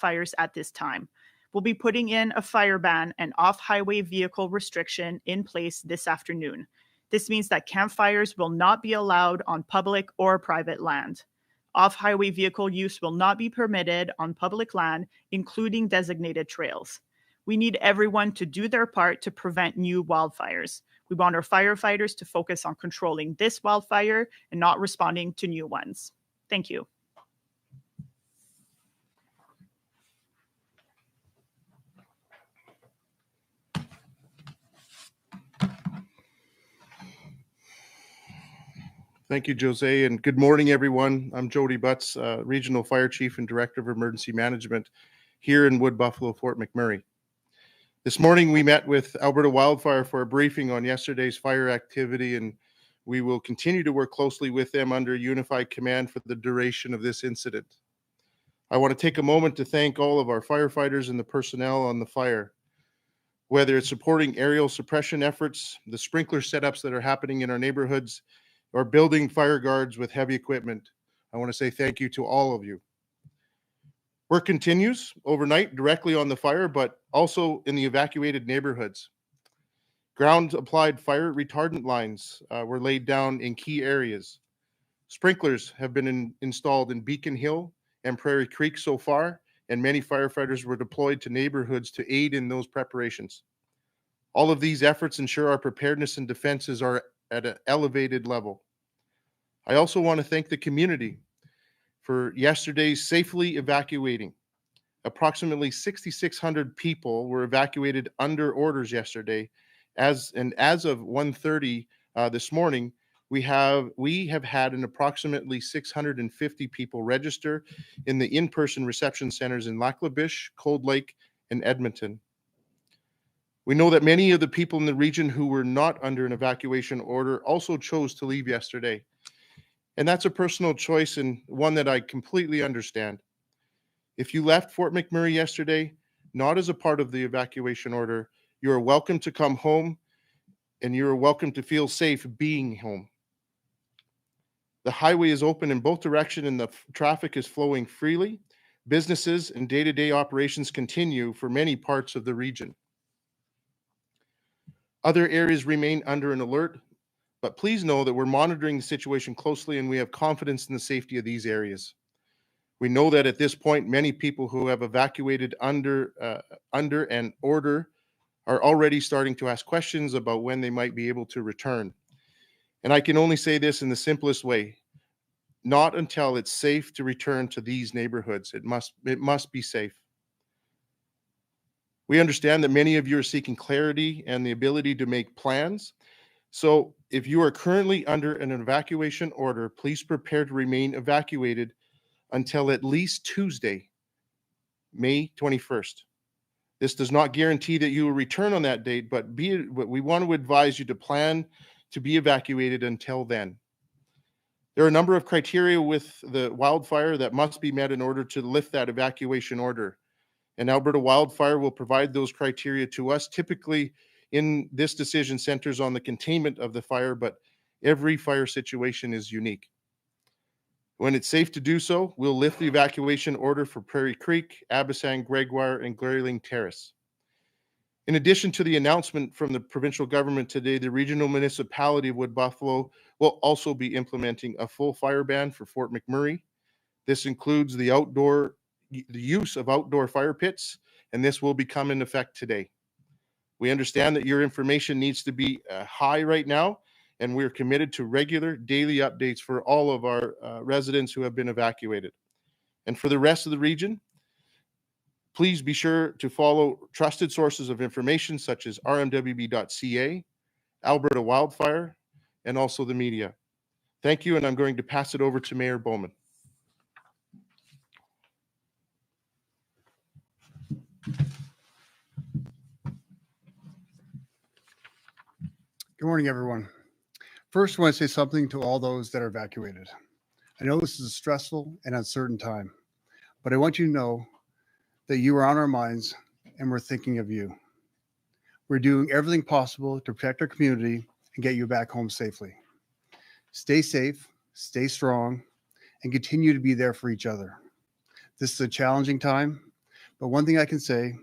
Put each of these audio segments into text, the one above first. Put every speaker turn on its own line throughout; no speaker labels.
fires at this time. We'll be putting in a fire ban and off-highway vehicle restriction in place this afternoon. This means that campfires will not be allowed on public or private land. Off-highway vehicle use will not be permitted on public land, including designated trails. We need everyone to do their part to prevent new wildfires. We want our firefighters to focus on controlling this wildfire and not responding to new ones. Thank you.
Thank you, Josee, and good morning, everyone. I'm Jody Butz, Regional Fire Chief and Director of Emergency Management here in Wood Buffalo, Fort McMurray. This morning, we met with Alberta Wildfire for a briefing on yesterday's fire activity, and we will continue to work closely with them under unified command for the duration of this incident. I want to take a moment to thank all of our firefighters and the personnel on the fire, whether it's supporting aerial suppression efforts, the sprinkler setups that are happening in our neighborhoods, or building fire guards with heavy equipment. I want to say thank you to all of you. Work continues overnight directly on the fire, but also in the evacuated neighborhoods. Ground-applied fire retardant lines were laid down in key areas. Sprinklers have been installed in Beacon Hill and Prairie Creek so far, and many firefighters were deployed to neighborhoods to aid in those preparations. All of these efforts ensure our preparedness and defenses are at an elevated level. I also want to thank the community for yesterday's safely evacuating. Approximately 6,600 people were evacuated under orders yesterday. As of 1:30 this morning, we have had an approximately 650 people register in the in-person reception centers in Lac La Biche, Cold Lake, and Edmonton. We know that many of the people in the region who were not under an evacuation order also chose to leave yesterday. And that's a personal choice and one that I completely understand. If you left Fort McMurray yesterday, not as a part of the evacuation order, you are welcome to come home and you are welcome to feel safe being home. The highway is open in both directions and the traffic is flowing freely. Businesses and day-to-day operations continue for many parts of the region. Other areas remain under an alert, but please know that we're monitoring the situation closely and we have confidence in the safety of these areas. We know that at this point, many people who have evacuated under an order are already starting to ask questions about when they might be able to return. And I can only say this in the simplest way: not until it's safe to return to these neighborhoods. It must be safe. We understand that many of you are seeking clarity and the ability to make plans. So if you are currently under an evacuation order, please prepare to remain evacuated until at least Tuesday, May 21st. This does not guarantee that you will return on that date, but we want to advise you to plan to be evacuated until then. There are a number of criteria with the wildfire that must be met in order to lift that evacuation order. And Alberta Wildfire will provide those criteria to us. Typically, in this decision centers on the containment of the fire, but every fire situation is unique. When it's safe to do so, we'll lift the evacuation order for Prairie Creek, Abasang, Gregoire, and Glaring Terrace. In addition to the announcement from the provincial government today, the regional municipality of Wood Buffalo will also be implementing a full fire ban for Fort McMurray. This includes the use of outdoor fire pits, and this will become in effect today. We understand that your information needs to be high right now, and we're committed to regular daily updates for all of our residents who have been evacuated. And for the rest of the region, please be sure to follow trusted sources of information such as rmwb.ca, Alberta Wildfire, and also the media. Thank you, and I'm going to pass it over to Mayor Bowman.
Good morning, everyone. First, I want to say something to all those that are evacuated. I know this is a stressful and uncertain time, but I want you to know that you are on our minds and we're thinking of you. We're doing everything possible to protect our community and get you back home safely. Stay safe, stay strong, and continue to be there for each other. This is a challenging time, But one thing I can say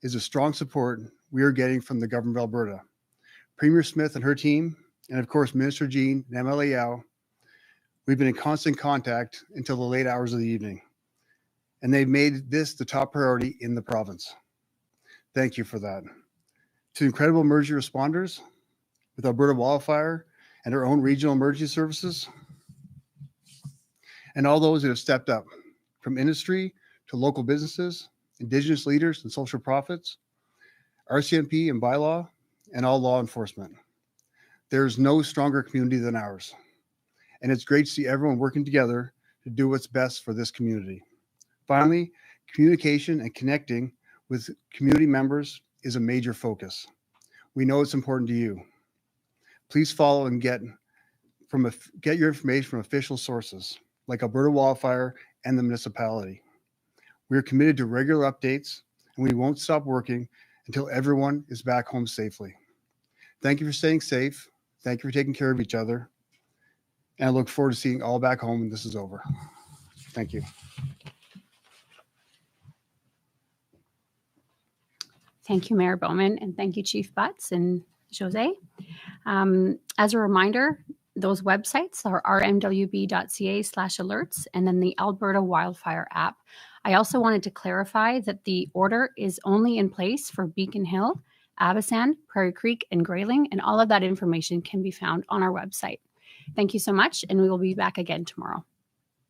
is the strong support we are getting from the government of Alberta. Premier Smith and her team, and of course, Minister Jean and MLA Yao, we've been in constant contact until the late hours of the evening. And they've made this the top priority in the province. Thank you for that. To incredible emergency responders with Alberta Wildfire and our own regional emergency services, and all those that have stepped up, from industry to local businesses, Indigenous leaders and social profits, RCMP and bylaw, and all law enforcement. There's no stronger community than ours. And it's great to see everyone working together to do what's best for this community. Finally, communication and connecting with community members is a major focus. We know it's important to you. Please follow and get your information from official sources like Alberta Wildfire and the municipality. We are committed to regular updates, and we won't stop working until everyone is back home safely. Thank you for staying safe. Thank you for taking care of each other. And I look forward to seeing all back home when this is over. Thank you.
Thank you, Mayor Bowman, and thank you, Chief Butz and Josee. As a reminder, those websites are rmwb.ca/alerts and then the Alberta Wildfire app. I also wanted to clarify that the order is only in place for Beacon Hill, Abasan, Prairie Creek, and Grayling, and all of that information can be found on our website. Thank you so much, and we will be back again tomorrow.